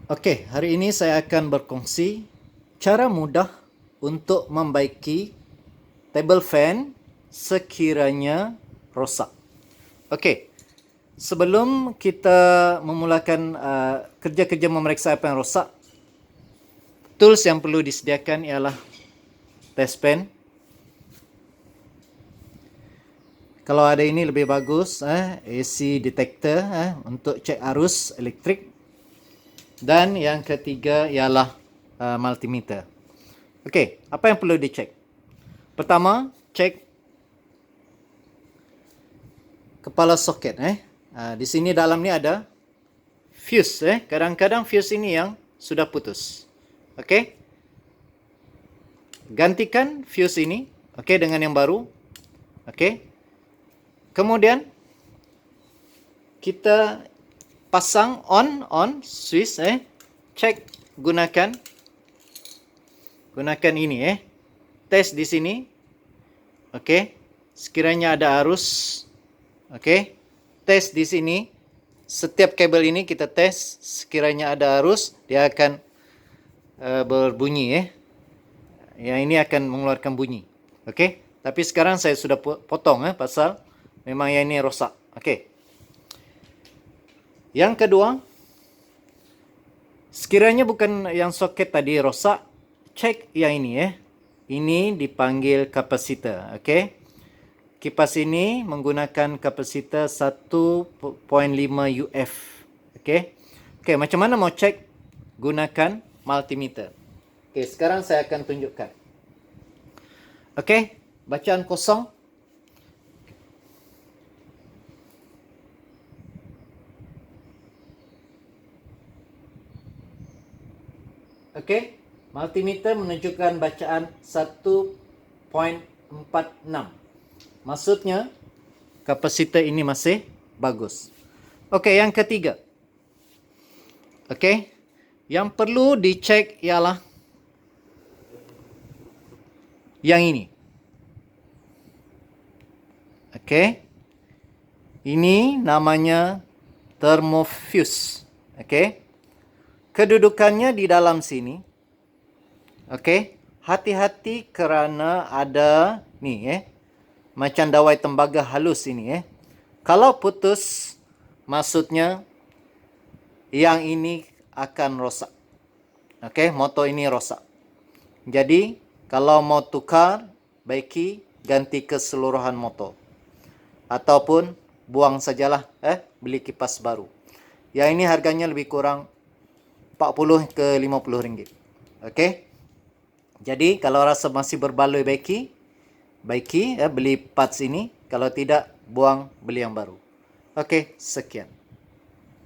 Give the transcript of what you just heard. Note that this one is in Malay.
Okey, hari ini saya akan berkongsi cara mudah untuk membaiki table fan sekiranya rosak. Okey, sebelum kita memulakan kerja-kerja memeriksa apa yang rosak, tools yang perlu disediakan ialah test pen. Kalau ada ini lebih bagus, AC detector untuk cek arus elektrik. Dan yang ketiga ialah multimeter. Okey, apa yang perlu dicek? Pertama, cek kepala soket. Di sini dalam ni ada fuse. Kadang-kadang fuse ini yang sudah putus. Okey, gantikan fuse ini. Okey, dengan yang baru. Okey. Kemudian kita pasang on switch. Cek gunakan ini. Test di sini. Okey. Sekiranya ada arus. Okey. Test di sini. Setiap kabel ini kita test. Sekiranya ada arus, dia akan berbunyi. Yang ini akan mengeluarkan bunyi. Okey. Tapi sekarang saya sudah potong pasal memang yang ini rosak. Okey. Yang kedua, sekiranya bukan yang soket tadi rosak, cek yang ini. Ini dipanggil kapasitor. Okey. Kipas ini menggunakan kapasitor 1.5 UF. Okey. Okey, macam mana mau cek? Gunakan multimeter. Okey, sekarang saya akan tunjukkan. Okey, bacaan kosong. Okey, multimeter menunjukkan bacaan 1.46. Maksudnya, kapasitor ini masih bagus. Okey, yang ketiga. Okey, yang perlu dicek ialah yang ini. Okey, ini namanya thermofuse. Okey. Kedudukannya di dalam sini. Okey. Hati-hati kerana ada ni macam dawai tembaga halus ini Kalau putus, maksudnya yang ini akan rosak. Okey, motor ini rosak. Jadi, kalau mau tukar, baiki ganti keseluruhan motor. Ataupun buang sajalah, beli kipas baru. Yang ini harganya lebih kurang 40 ke 50 ringgit. Okey. Jadi kalau rasa masih berbaloi baiki beli parts ini. Kalau tidak, buang, beli yang baru. Okey, sekian.